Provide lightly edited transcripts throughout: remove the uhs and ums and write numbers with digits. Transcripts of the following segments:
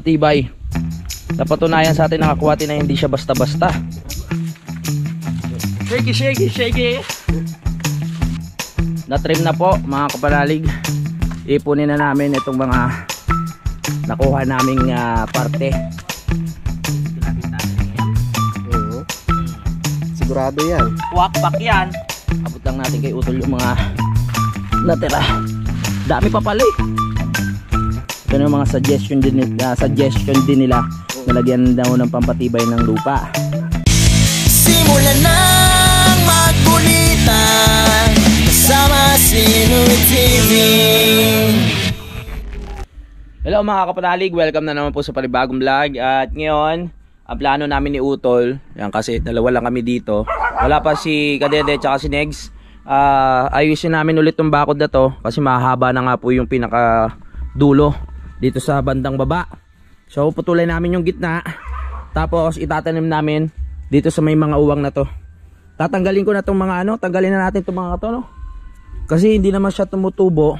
matibay. Napatunayan sa atin ng akwati na hindi siya basta-basta. Shaky, shaky, shaky. Na-trim na po mga kapanalig. Ipunin na namin itong mga nakuha naming parte. Sigurado yan. Wakpak yan. Abot lang natin kay Utol yung mga natira. Dami pa pala eh. Ito yung mga suggestion din nila. Nalagyan daw ng pampatibay ng lupa. Simulan ng magkulitan kasama si Nuy TV. Hello mga kapanalig, welcome na naman po sa panibagong vlog. At ngayon, ang plano namin ni Utol, yan kasi dalawa lang kami dito. Wala pa si Kadede at si Negs. Ayusin namin ulit tong bakod na to kasi mahaba na nga po yung pinaka dulo dito sa bandang baba. So putulay namin yung gitna, tapos itatanim namin dito sa may mga uwang na to. Tatanggalin ko na tong mga tanggalin na natin tong mga to, no? Kasi hindi naman siya tumutubo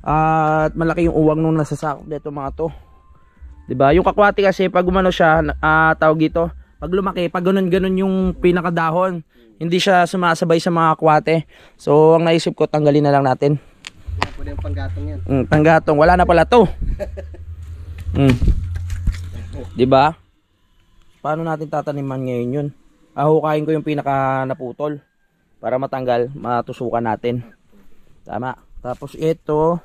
at malaki yung uwang nung nasasakop dito mga to. Diba? Yung kakwati kasi pag umano siya, tawag dito, pag lumaki, pag ganun yung pinakadahon, hindi siya sumasabay sa mga kakwate. So ang naisip ko, tanggalin na lang natin. Pwede yung panggatong yan. Panggatong, wala na pala to. Diba? Paano natin tataniman ngayon yun? Hukayin ko yung pinaka naputol para matanggal, matusukan natin. Tama. Tapos ito,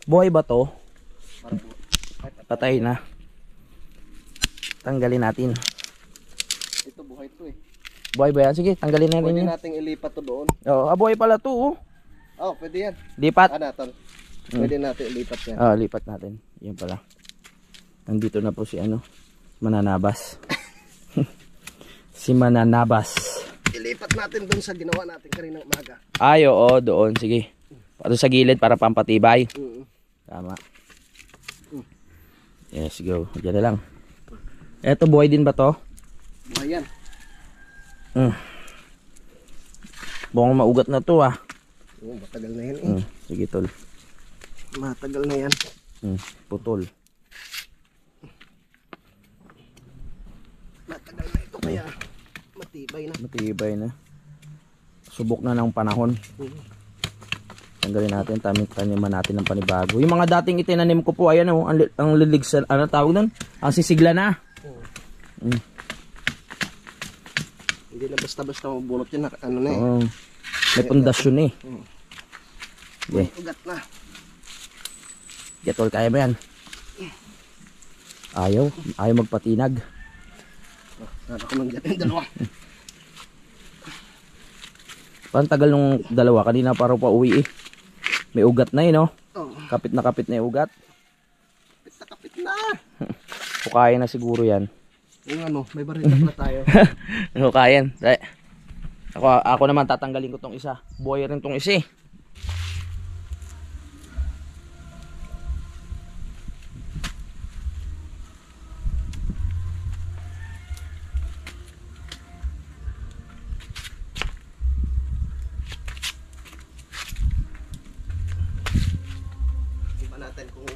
buhay ba to? Patay na. Tanggalin natin. Ito buhay to eh. Buhay ba yan? Sige, tanggalin na rin Pwede yun. nating ilipat to doon. Oo, buhay pala to. Oh, pwede yan. Lipat. Tol. Pwede natin ilipat yan. Lipat natin. Yan pala. Nandito na po si Mananabas. Si Mananabas. Ilipat natin doon sa ginawa natin kaninang umaga. Ay, oo, doon. Sige. Pato sa gilid para pampatibay. Tama. Yes, go. Diyan na lang. Eto, buhay din ba to? Buhay yan. Bukang maugat na to Matagal na yan eh. Sige, tol. Matagal na yan. Putol. Matagal na ito kaya matibay na. Matibay na. Subok na ng panahon. Tanggalin natin, taniman natin ng panibago. Yung mga dating itinanim ko po, ayan ang lilig sa, tawag nun? Ang sisigla na. Hindi na basta-basta mabunot yan. Na eh. May pundasyon eh. Okay. Ugat na. Getol, kaya ba yan? Ayaw magpatinag. Nara ko nang gatin dalawa. Parang tagal nung dalawa, kanina parang pa uwi eh. May ugat na no? Kapit na yung ugat. Kapit na. Hukayan na siguro yan. Yung may barita pala tayo. Hukayan. Ako naman tatanggalin ko tong isa. Buhay rin tong isa eh.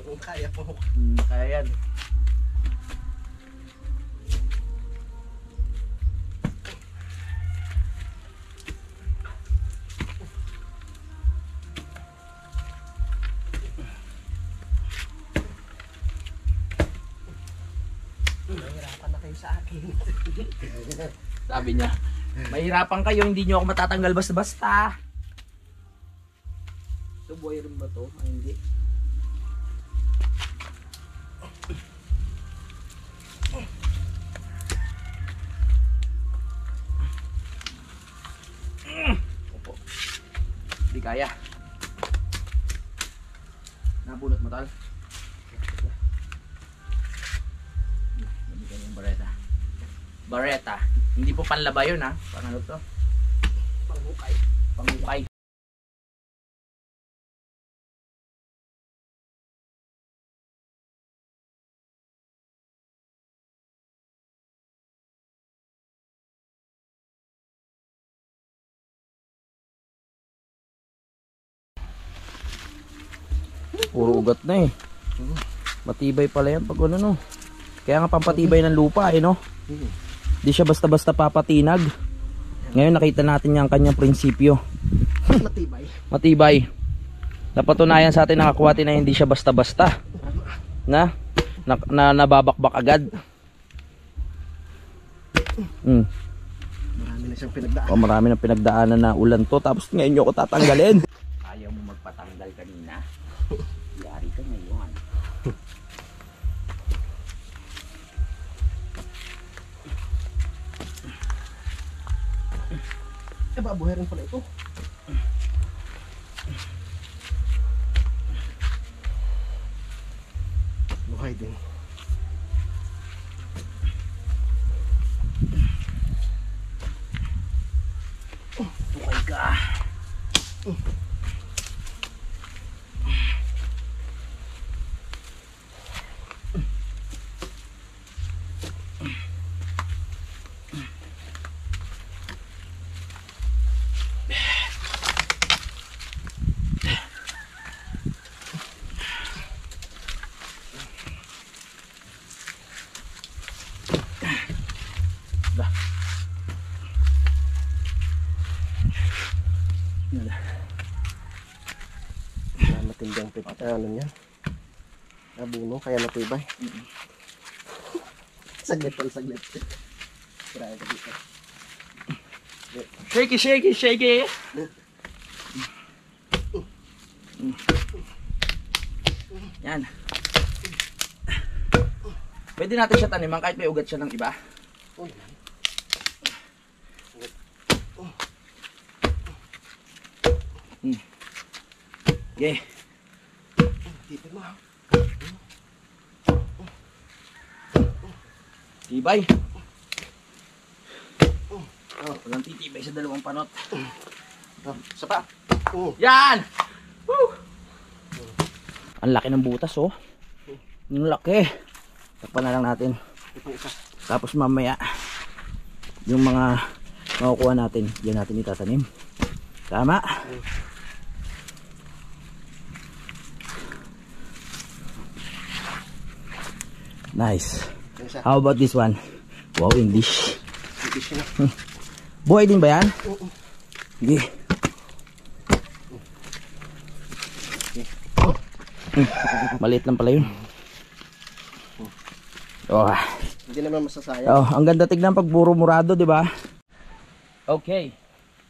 Kung kaya po. Kaya yan. Mahirapan na kayo sa akin. Sabi niya, mahirapan kayo, hindi nyo ako matatanggal basta-basta. Ito, buhay rin ba to? Hindi. Hindi kaya. Nabunot mo tal. Nabigyan yung bareta. Hindi po panlaba yun Pang ano to? Panghukay. Puro ugat na eh. Matibay pala yan pag ano no. Kaya nga pampatibay ng lupa eh no. Di siya basta-basta papatinag. Ngayon nakita natin yung kanyang prinsipyo. Matibay. Matibay. Napatunayan sa atin nakakuha na hindi siya basta-basta. Na nababakbak agad. Marami na siyang pinagdaan. Oh, marami na pinagdaanan na ulan to. Tapos ngayon nyo ko tatanggalin. Ayaw mo magpatanggal kanina. Yari ka ngayon. Babuhay rin pala ito. Buhay din. Bukay ka. Matindang ano niyan. Nabuno kaya matibay. Saglit pala, saglit. Try ka dito. Shaky, shaky, shaky. Yan. Pwede natin siya taniman kahit may ugat siya ng iba. Okay. Tibay. Walang titibay sa dalawang panot. Isa pa. Yan! Woo! Ang laki ng butas oh. Ang laki. Takpan na lang natin. Tapos mamaya yung mga makukuha natin, diyan natin itatanim. Tama? Nice. How about this one? Wow, English. Buhay din ba yan? Hindi. Maliit lang pala yun. Oh. Hindi naman masasayang. Oh, ang ganda tignan pag puro murado, di ba? Okay.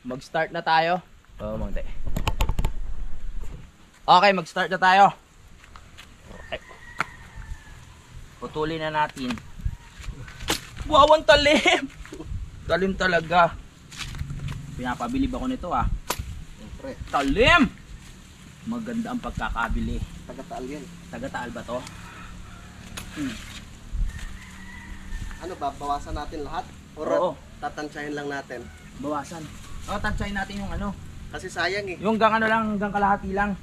Mag-start na tayo. Oh, mangte. Okay, mag-start na tayo. Putulin na natin. Wow, ang talim! Talim talaga. Pinapabilib ako nito ah. Siyempre. Talim! Maganda ang pagkakabili. Taga-taal yan. Taga-taal ba to? Ano, babawasan natin lahat? Or Oo. tatansyahin lang natin? Bawasan. O, tansyahin natin yung ano. Kasi sayang eh. Yung gang ano lang, gang kalahati lang.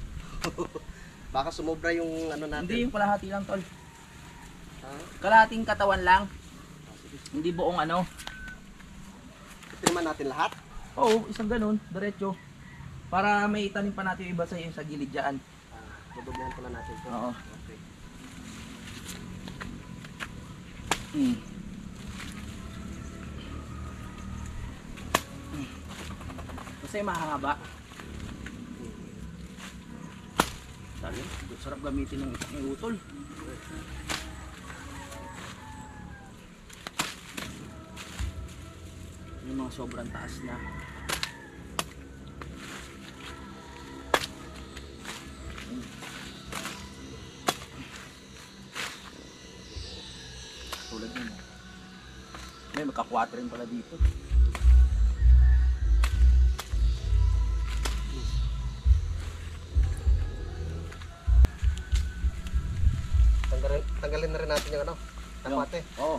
Baka sumobra yung ano natin. Hindi yung kalahati lang, tol. Ha? Kalahating katawan lang. Hindi buong ano. Tiniman natin lahat? Oo, isang ganun, diretso. Para may itanim pa natin yung iba sa gilid dyan. Madubihan pala natin ito. Oo. Okay. Kasi mahaba. Sabi, sarap gamitin ng utol. Yung mga sobrang taas na. Tulad yun. May magka-4 rin pala dito. Tanggalin na rin natin yung ano, tapate. Oo.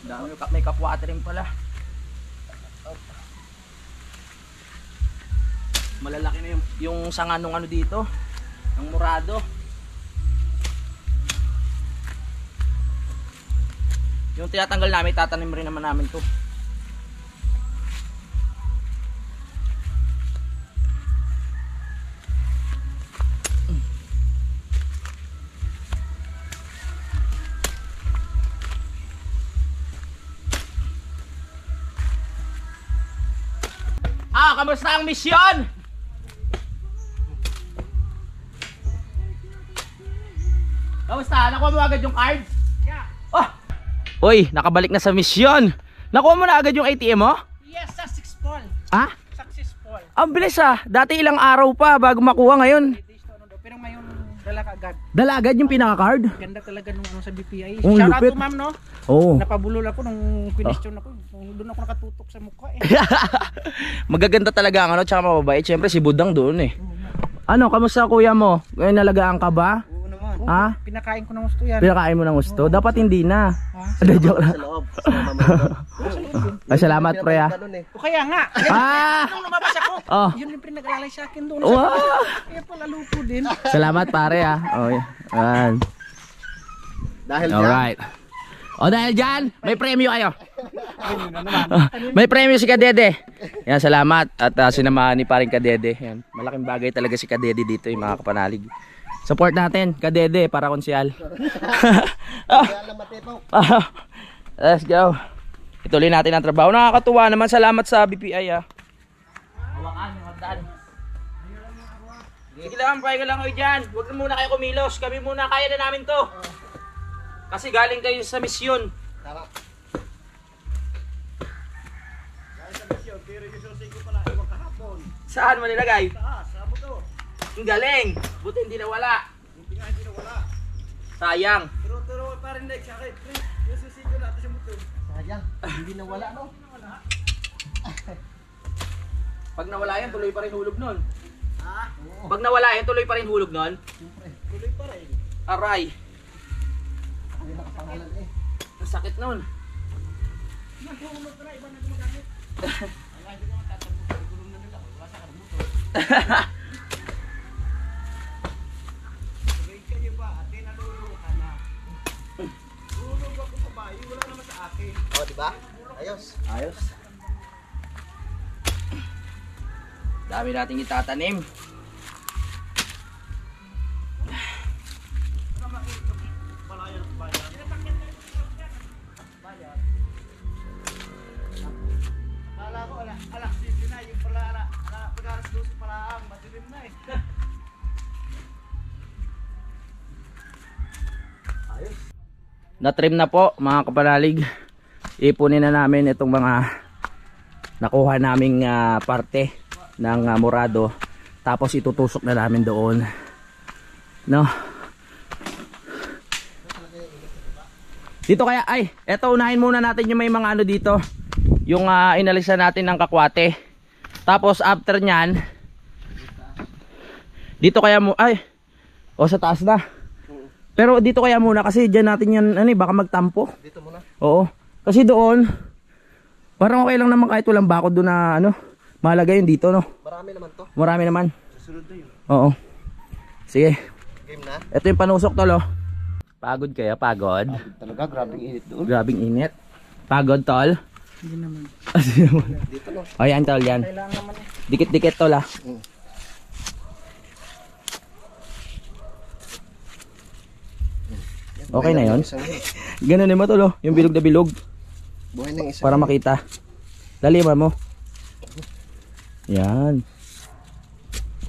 Dami may kapwa rin pala. Malalaki na yung sanga nung ano dito, ng murado. Yung tinatanggal namin, tatanim rin naman namin to. kamusta ang misyon? Kamusta? Nakuha mo agad yung card? Yeah. Oh! Uy, nakabalik na sa misyon. Nakuha mo na agad yung ATM mo? Yes, successful. Ah? Successful. Ang bilis ah. Dati ilang araw pa bago makuha ngayon. Pero ngayon, dala ka agad. Dala agad yung pinaka-card. Ganda talaga nung ano sa BPI. Oh, Shout out lupit. to ma'am, no? Oo. Napabulol ako nung question ako. Doon ako nakatutok sa mukha eh. Magaganda talaga ang ano, tsaka mababait. Siyempre si Budang doon eh. Ano, kamusta kuya mo? Ngayon nalagaan ka ba? Oo naman. Ha? Pinakain ko ng gusto yan. Pinakain mo ng gusto? Dapat hindi na. Ano, joke lang. Sa loob. Sa mamamalit. Ay, salamat pre ah. Ganun eh. O kaya nga. Ah! Nung lumabas ako, Oh. yun yung nag-alalay sa akin doon. Wow! Kaya pala luto din. Salamat pare ah. Oh, yan. Dahil Alright. O dahil dyan, may premyo kayo. May premyo si Kadede. Yan, salamat. At sinamahan ni paring Kadede. Yan. Malaking bagay talaga si Kadede dito, yung mga kapanalig. Support natin, Kadede, para konsyal. Let's go. Ituloy natin ang trabaho. Nakakatuwa naman. Salamat sa BPI ah. Hawakan, hagdan. Sige lang, pahinga lang kayo dyan. Huwag na muna kayo kumilos. Kami muna, kaya na namin to. Kasi galing kayo sa misyon. Tama. Saan mo nilagay? Ang galing. Buti hindi nawala. Sayang. Pero parang like sa akin. Yung susigo natin sa motor. Sayang. Hindi na wala no. Pag nawala yan, tuloy pa rin hulog nun. Pag nawala yan, tuloy pa rin hulog nun. Tuloy pa rin. Aray. Hindi nakapangalan eh. Ang sakit nun. Nagulog na iba na gumagamit. Kayo ba? Ate, nalulog ka na. Nalulog ako sa bahay. Wala naman sa akin. Oh, di ba? Ayos. Ayos. Dami nating itatanim. Kala ko, alas 10 na. Yung pala, pag-aras 12 pala ang madilim na eh. Na-trim na po mga kapanalig. Ipunin na namin itong mga nakuha naming parte ng morado. Tapos itutusok na namin doon. No? Dito kaya, ay, eto unahin muna natin yung may mga ano dito. Yung inalisan natin ng kakwate. Tapos after nyan, dito kaya mo, ay, o sa taas na. Pero dito kaya muna kasi dyan natin yan, ano, baka magtampo. Dito muna. Oo. Kasi doon, parang okay lang naman kahit walang bakod doon na, ano, mahalaga yun dito, no? Marami naman to. Marami naman. Susunod na yun. Oo. Sige. Game na. Ito yung panusok tol, oh. Pagod kaya? Pagod? Talaga, grabing init doon. Grabing init. Pagod tol? Hindi naman. Dito no. O yan tol, yan. Kailangan naman eh. Dikit-dikit tol, ah. Okay na yun. Ganun naman tol, oh. Yung bilog na bilog. Buhay ng isa. Para makita. Laliman mo. Yan.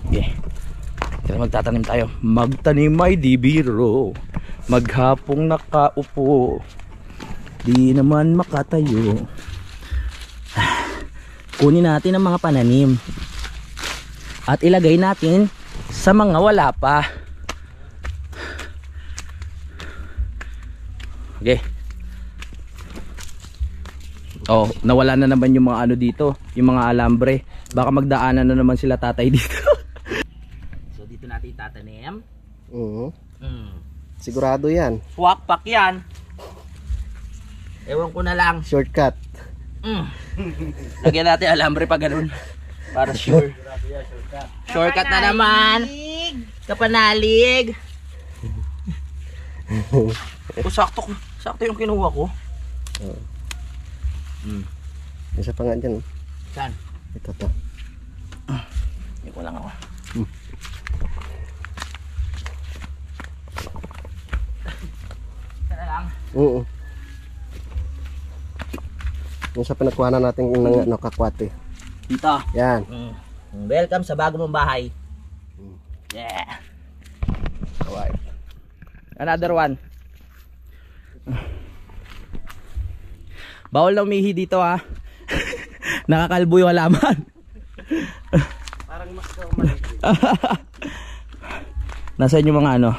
Okay. Kaya magtatanim tayo. Magtanim ay di biro. Maghapong nakaupo. Di naman makatayo. Kunin natin ang mga pananim. At ilagay natin sa mga wala pa. Okay. Oh, nawala na naman yung mga ano dito, yung mga alambre. Baka magdaanan na naman sila tatay dito. So dito natin itatanim. Sigurado yan. Wakpak yan. Ewan ko na lang. Shortcut. Lagyan natin alambre pa ganun. Para sure. Shortcut na naman. Kapanalig. O sakto yung kinuha ko. Isa pa nga dyan. Saan? Ito to. Hindi ko lang ako. Sana lang. Oo. Yung sa pinagkuhanan natin ng ano, kakwate. Dito. Yan. Welcome sa bago mong bahay. Yeah. Alright. Another one. Bawal na umihi dito ha. Nakakalbo yung halaman. Parang mas maliit. Nasaan yung mga ano?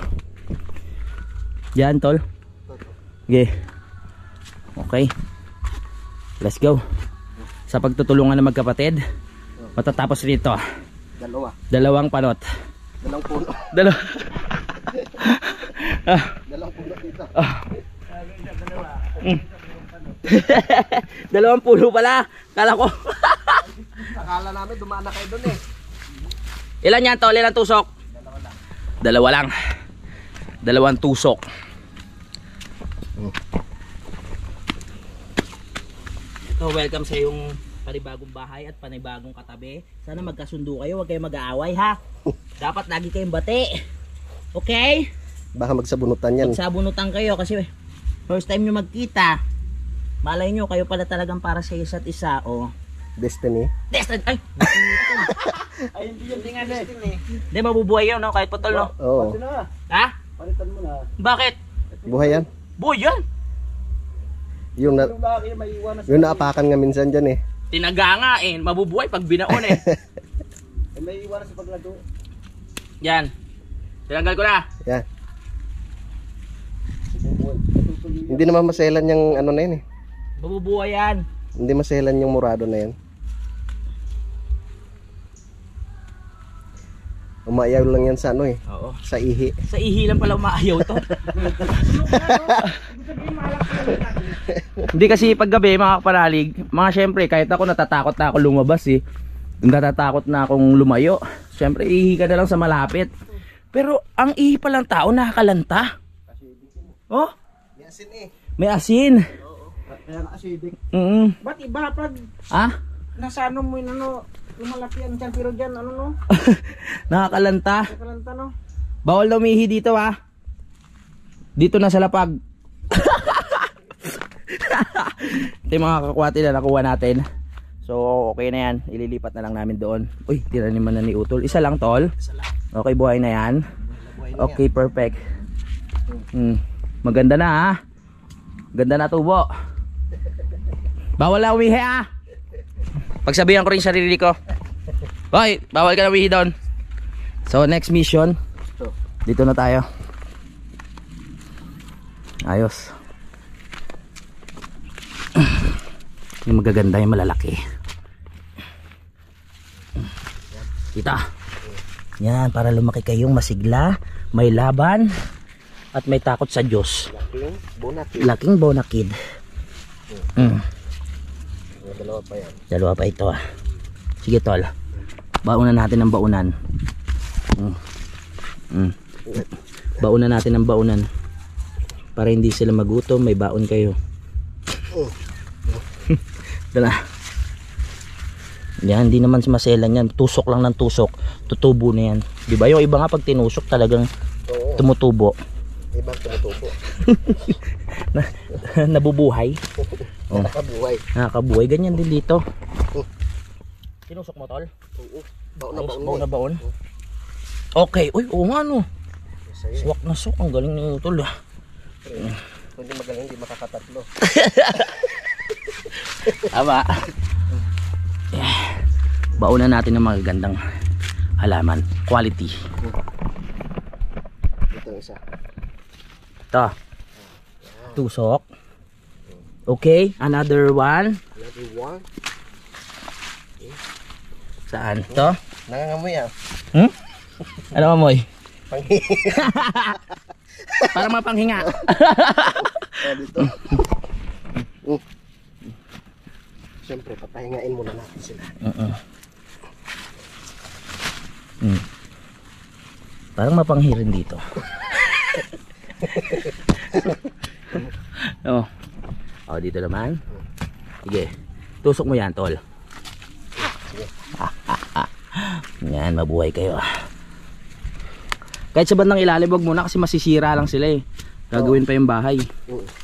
Diyan tol. Okay. Okay. Let's go. Sa pagtutulungan ng magkapatid, matatapos rito. Dalawang panot. Dalawang puno. Dalawang puno dito. Dalawang pulo pala. Kala ko. Akala namin dumaan na kayo doon eh. Ilan yan tol? Ilan tusok? Dalawa lang. Dalawang tusok. So welcome sa yung panibagong bahay at panibagong katabi. Sana magkasundo kayo, huwag kayong mag-aaway ha. Dapat lagi kayong bati. Okay? Baka magsabunutan yan. Magsabunutan kayo kasi first time nyo magkita. Malay nyo, kayo pala talagang para sa isa't isa. Oh. Destiny. Destiny! Ay! Ay, hindi yun nga Destiny. Hindi, mabubuhay yun, no? Kahit putol, no? Oo. Pati na. Ha? Palitan mo na. Bakit? Buhay yan. Buhay yan! Yung, Yung laki may iwan na yung naapakan nga minsan dyan eh. Tinaga nga eh, mabubuhay pag binaon eh. May iwan na sa paglago. Yan. Tinanggal ko na. Yan. Hindi naman maselan yung ano na yun eh. Mabubuhay yan. Hindi maselan yung murado na yan. Umayaw lang yan sa ano eh. Oo. Sa ihi. Sa ihi lang pala umaayaw to. Hindi kasi paggabi mga kapanalig, mga syempre kahit ako natatakot na ako lumabas eh. Natatakot na akong lumayo. Syempre ihi ka na lang sa malapit. Pero ang ihi palang tao nakakalanta. Oh, May asin eh. may asin. Kaya nga acidic. Ba't iba pag Ah? nasa ano mo yun ano, lumalaki yan dyan pero dyan ano no? Nakakalanta. Nakalanta no? Bawal na umihi dito ha. Dito na sa lapag. Ito yung mga kakwati na nakuha natin. So okay na yan. Ililipat na lang namin doon. Uy, tinaniman na ni Utol. Isa lang tol. Okay, buhay na yan. Okay, perfect. Maganda na ha. Ganda na tubo. Bawal na umihi ha. Pagsabihan ko rin sarili ko. Hoy, bawal ka na umihi doon. So next mission, dito na tayo. Ayos. Yung magaganda, yung malalaki. Kita. Yan, para lumaki kayong masigla, may laban, at may takot sa Diyos. Laking bonakid. Laking bonakid. Dalawa pa yan. Dalawa pa ito ah. Sige tol. Baunan natin ang baunan. Baunan natin ang baunan. Para hindi sila magutom, may baon kayo. Dala. Yan, hindi naman maselan yan. Tusok lang ng tusok. Tutubo na yan. Diba yung iba nga pag tinusok talagang tumutubo. Ibang tumutubo. Nabubuhay. Nakakabuhay. Nakakabuhay. Ganyan din dito. Tinusok mo tol? Oo. Baon na Ayos, baon. baon na baon. Okay. Uy, oo nga no. Swak na swak. Ang galing ni Utol ah. Kung hindi magaling, hindi makakatatlo. Tama. Baunan natin ng magagandang halaman. Quality. Ito isa. Ito. Tusok. Okay. Another one. Another one. Saan? Ito. Nangangamoy ah. Ano amoy? Panghi. Para mapanghinga. Dito. Siyempre, patahingain muna natin sila. Parang mapanghirin dito. Oh. Oh, dito naman. Sige. Tusok mo yan, tol. Yan, mabuhay kayo. Kahit sa bandang ilalim, wag muna kasi masisira lang sila eh. Gagawin pa yung bahay.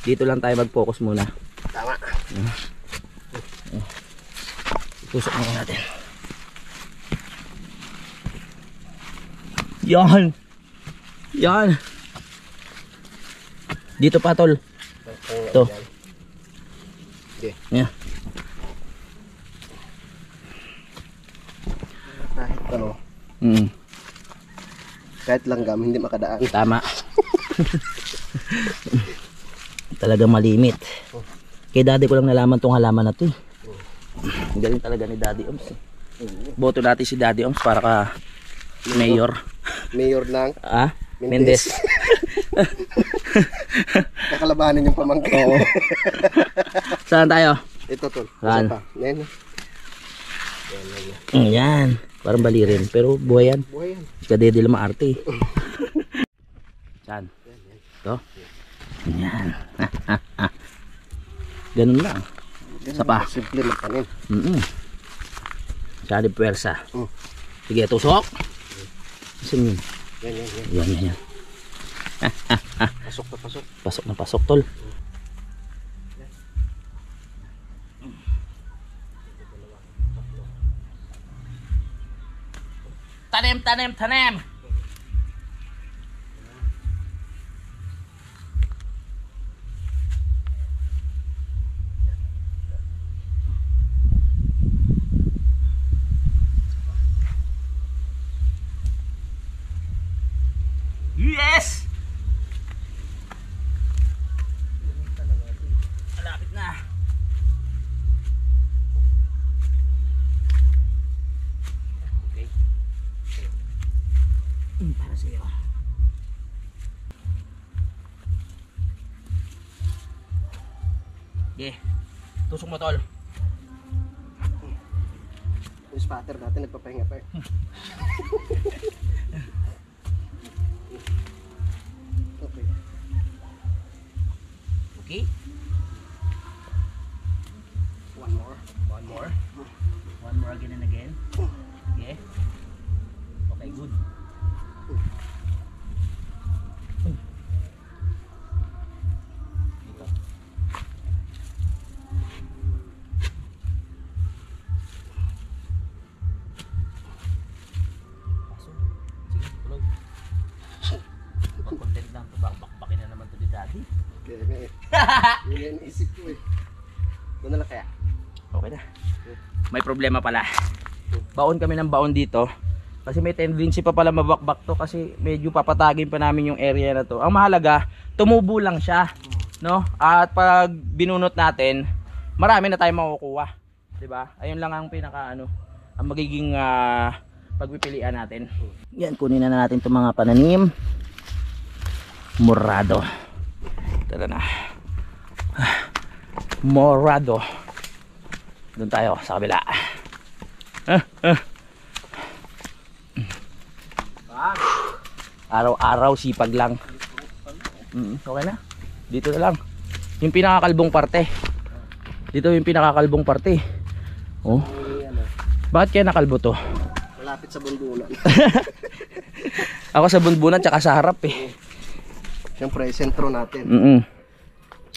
Dito lang tayo mag-focus muna. Tama. Tusok muna natin. Yan. Yan. Dito pa tol. Ito. Okay. Yeah. Kahit ano, Mm. kahit langgam, hindi makadaan. Tama. Talagang malimit. Kay daddy ko lang nalaman tong halaman na to eh. Ang galing talaga ni Daddy Oms eh. Boto natin si Daddy Oms para ka mayor. Mayor ng Ah? Mendez. Mendez. kakalabanin yung pamangkin. Oo. Saan tayo? Ito tol. Saan? Isa pa. Yan. Yan. Parang bali rin. Pero buhay yan. Buhay yan. Si Kadede lang maarte eh. Saan? Ito? Yan. Ganun lang. Isa pa. Simple magtanim. Saan yung puwersa? Mm. Sige, tusok. Saan yun? Yan. Yan. Pasok na pasok. Pasok na pasok tol. Tanim. Yes! Malapit na. Okay. Para sa iyo. Okay. Tusok mo tol. Yung spatter natin nagpapahinga pa eh. Okay. Okay. One more. One more again and again. Okay. Okay, good. Dito. Pasok. Sige, tulog. Pag-content lang to, bakbakin na naman to ni Daddy. Okay, okay. Yun yung isip ko eh. Doon na lang kaya. Okay na. May problema pala. Baon kami ng baon dito. Kasi may tendency pa pala mabakbak to kasi medyo papatagin pa namin yung area na to. Ang mahalaga, tumubo lang siya, no? At pag binunot natin, marami na tayong makukuha, 'di ba? Ayun lang ang pinaka ang magiging pagpipilian natin. Yan, kunin na natin 'tong mga pananim. Morado. Tara na. Morado. Doon tayo sa kabila. Araw-araw sipag lang. Okay na. Dito na lang. Yung pinakakalbong parte. Dito yung pinakakalbong parte. Oh. Bakit kaya nakalbo to? Malapit sa bundunan. Ako sa bunbunan tsaka sa harap eh. Siyempre, sentro natin.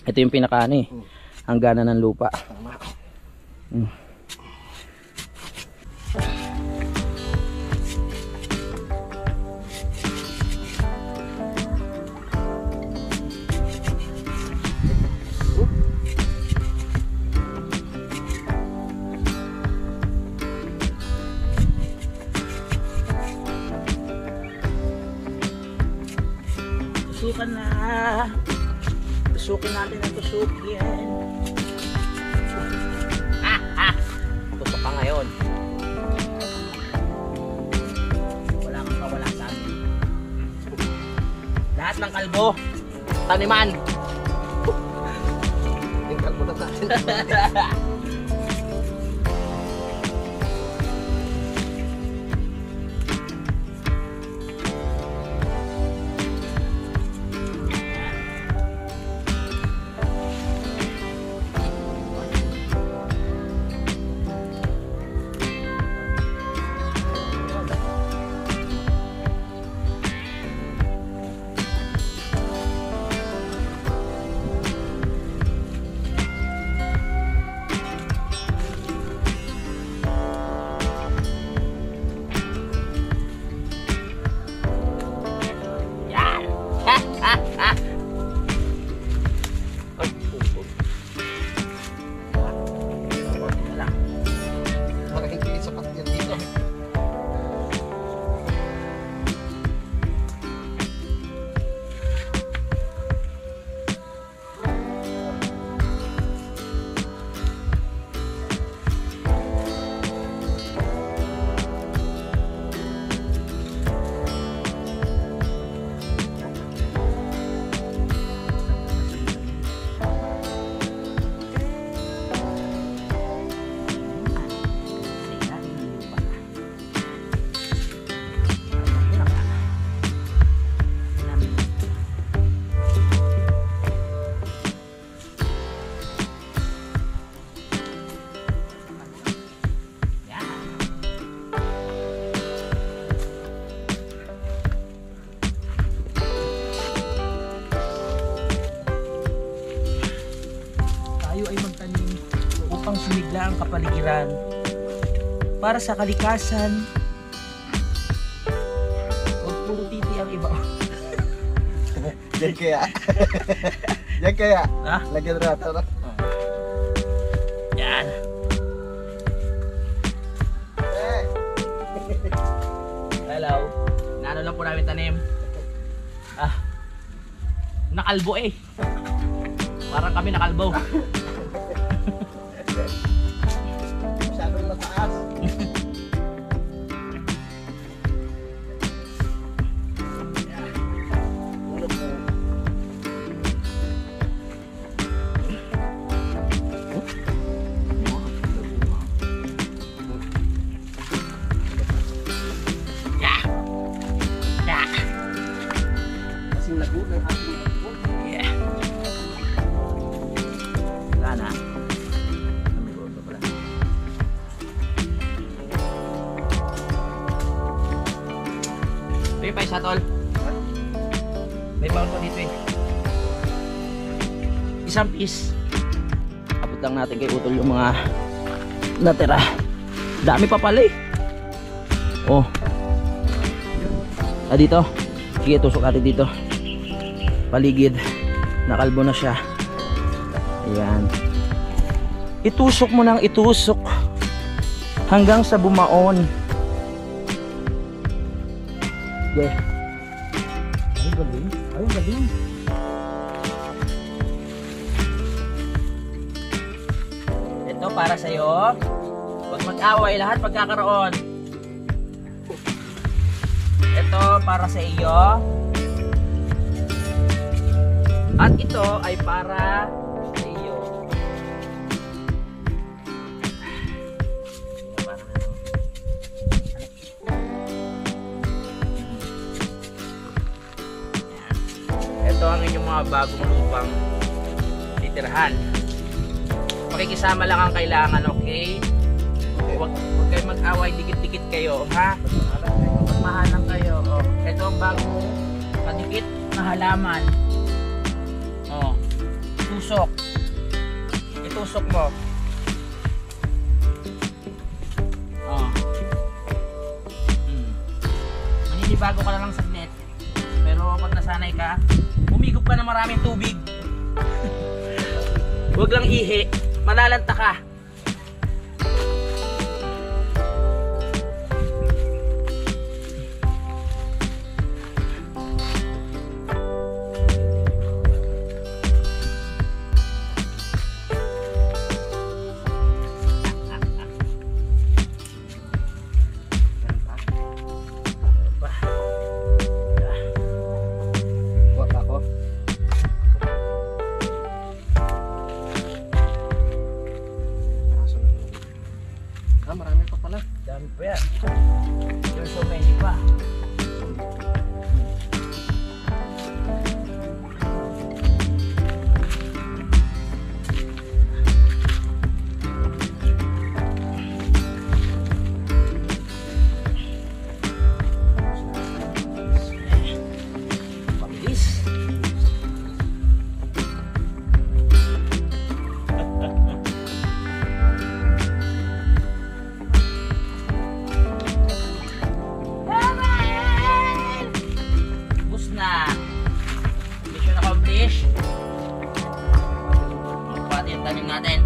Ito yung pinaka ano eh. Hangganan ng lupa. Tama. Tusukan na. Tusukin natin ang tusukin. Tusok ka ngayon. Wala kang kawala sa amin. Lahat ng kalbo, taniman. Tingkal mo na natin. sumigla ang kapaligiran para sa kalikasan. Huwag puro titi ang iba. Yan kaya. Yan kaya. Ha? Lagyan natin. Yan. Hello. Naano lang po namin tanim. Nakalbo eh. Parang kami nakalbo. Masyadong mataas. Kasing lago ng ating lago. Yeah. Wala na. Kami ko ito pala. May pa isa tol. May baon pa dito eh. Isang piece. Abot lang natin kay Utol yung mga natira. Dami pa pala eh. Oh. Dito. Sige, tusok natin dito. Paligid. Nakalbo na siya. Ayan. Itusok mo nang itusok hanggang sa bumaon. Yeah. Ay, galing. Ay, galing. Ito para sa'yo. Huwag mag-away, lahat pagkakaroon. Ito para sa iyo. At ito ay para sa iyo. Ito ang inyong mga bagong lupang titirahan. Pakikisama lang ang kailangan, okay? Huwag kayo mag-away, dikit-dikit kayo, ha? Magmahalan kayo. Oh. Ito ang bagong kadikit na halaman. Oh. Tusok. Itusok mo. Oh. Maninibago ka na lang saglit. Pero pag nasanay ka, humigop ka na maraming tubig. Huwag lang ihi. Malalanta ka. Marami pa pala. Dami pa yan. There's so many pa. Pabilis. Mission accomplished. Magpati yung tanim natin.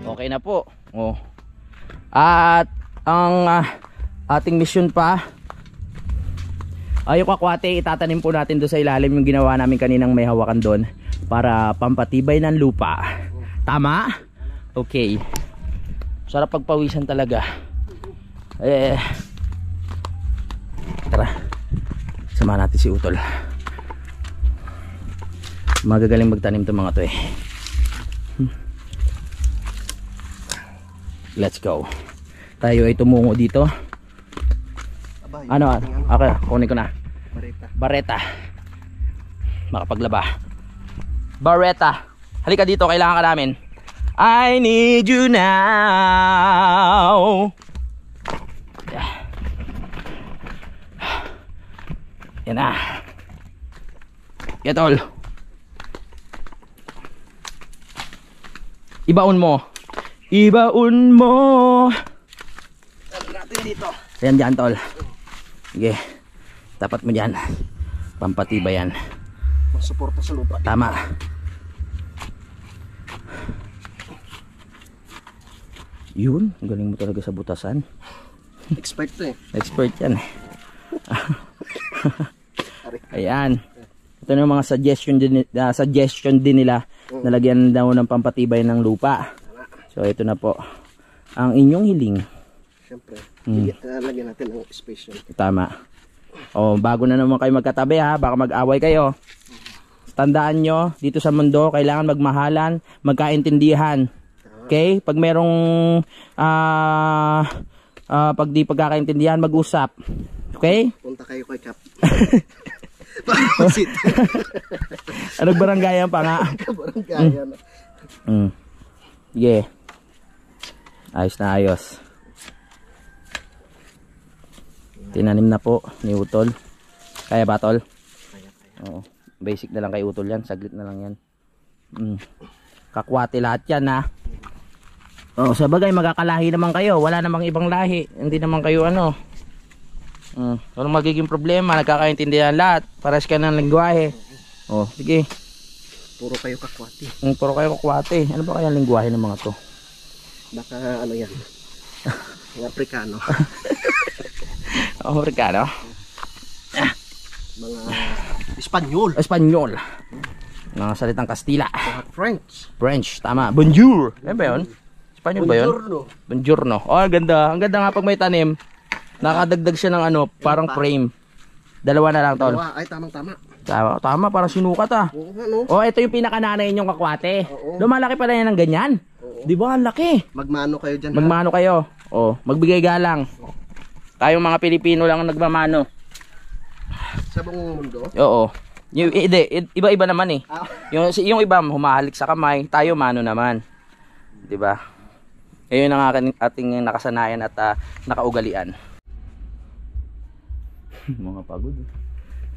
Okay na po. Oh. At ang ating mission pa ay yung kakwate, itatanim po natin doon sa ilalim yung ginawa namin kaninang may hawakan doon para pampatibay ng lupa. Tama? Okay. Sarap pagpawisan talaga. Tara, samahan natin si Utol. Magagaling magtanim itong mga to eh. Let's go. Tayo ay tumungo dito. Ano? Okay, kunin ko na. Bareta. Makapaglaba. Bareta. Halika dito, kailangan ka namin. I need you now. Yan na. Yeah, tol. Ibaon mo. Ibaon mo. Ano natin dito? Ayan dyan, tol. Sige. Tapat mo dyan. Pampatibay yan. Masuporta sa lupa. Tama. Yun. Ang galing mo talaga sa butasan. Expert to eh. Expert yan. Ayan. Ito na yung mga suggestion din nila. Nalagyan daw ng pampatibay ng lupa. So ito na po ang inyong hiling. Siyempre. Lagyan natin ng space yun. Tama. O bago na naman kayo magkatabi ha, baka mag-away kayo. Tandaan nyo, dito sa mundo kailangan magmahalan, magkaintindihan. Okay? Pag merong pag di pagkakaintindihan, mag-usap. Okay? Punta kayo kay Kap. Pag-sit. Anong baranggayan pa nga? Baranggayan. Sige. Ayos na ayos. Tinanim na po ni Utol. Kaya ba, Tol? Oo. Basic na lang kay Utol yan. Saglit na lang yan. Kakwate lahat yan ha. Oo, sa bagay magkakalahi naman kayo. Wala namang ibang lahi. Hindi naman kayo ano. Walang magiging problema. Nagkakaintindihan lahat. Pares ka ng lingwahe. Oh, sige. Puro kayo kakwati. Puro kayo kakwate. Ano ba kaya ang lingwahe ng mga to? Baka ano yan. Mga Afrikano. Amerikano? Mga Espanyol. Espanyol. Mga salitang Kastila. Mga French. French, tama. Bonjour. Ano ba yun? Espanyol ba yun? Buongiorno. Buongiorno. Oh, ang ganda. Ang ganda nga pag may tanim. Nakadagdag siya ng ano, parang frame. Dalawa na lang, Tol. Dalawa. Ay, tamang-tama. Tama, parang sinukat ah. Oo, ano? Oh, ito yung pinakananay ninyong kakwate. Oo. Lumalaki pala yan ng ganyan. Di ba? Ang laki. Magmano kayo dyan. Magmano kayo. Oh, magbigay galang. Tayong mga Pilipino lang ang nagmamano. Sa buong mundo. Oo. Iba-iba naman eh. Ah. Yung iba humahalik sa kamay, tayo mano naman. 'Di ba? Ayun ang ating nakasanayan at nakaugalian. Mga pagod.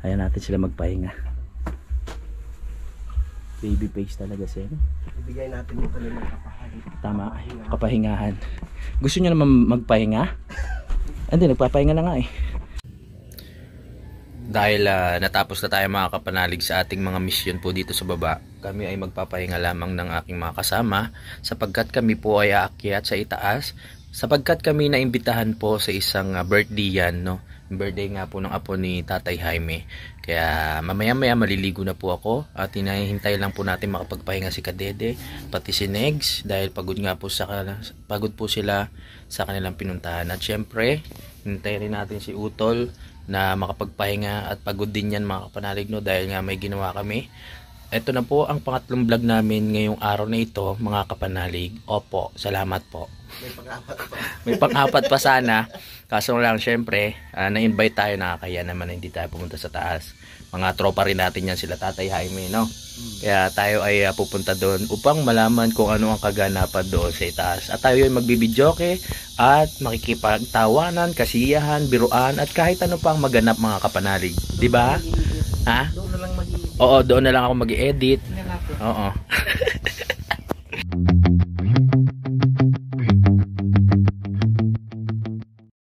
Ayan natin sila magpahinga. Baby face talaga siya. Ibigay natin yung kanilang kapahinga. Tama, kapahingahan. Gusto niyo naman magpahinga? Hindi, nagpapahinga na nga eh. Dahil natapos na tayo mga kapanalig sa ating mga misyon po dito sa baba, kami ay magpapahinga lamang ng aking mga kasama sapagkat kami po ay aakyat sa itaas sapagkat kami naimbitahan po sa isang birthday yan, no? Birthday nga po ng apo ni Tatay Jaime. Kaya mamaya-maya maliligo na po ako at hinahintay lang po natin makapagpahinga si Kadede pati si Negs dahil pagod po sila sa kanilang pinuntahan. At syempre, hintayin rin natin si Utol na makapagpahinga at pagod din yan mga kapanalig, no, dahil nga may ginawa kami. Ito na po ang pangatlong vlog namin ngayong araw na ito mga kapanalig. Opo, salamat po. May pang-apat pa. May pang-apat pa sana. Kaso lang syempre, na-invite tayo, nakakaya naman na hindi tayo pumunta sa taas. Mga tropa rin natin yan sila Tatay Jaime, no? Kaya tayo ay pupunta doon upang malaman kung ano ang kaganapan doon sa itaas. At tayo ay magbibidyoke at makikipagtawanan, kasiyahan, biruan at kahit ano pang maganap mga kapanalig. Di ba? Ha? Doon na lang mag-i- Oo, doon na lang ako mag-i-edit. Oo.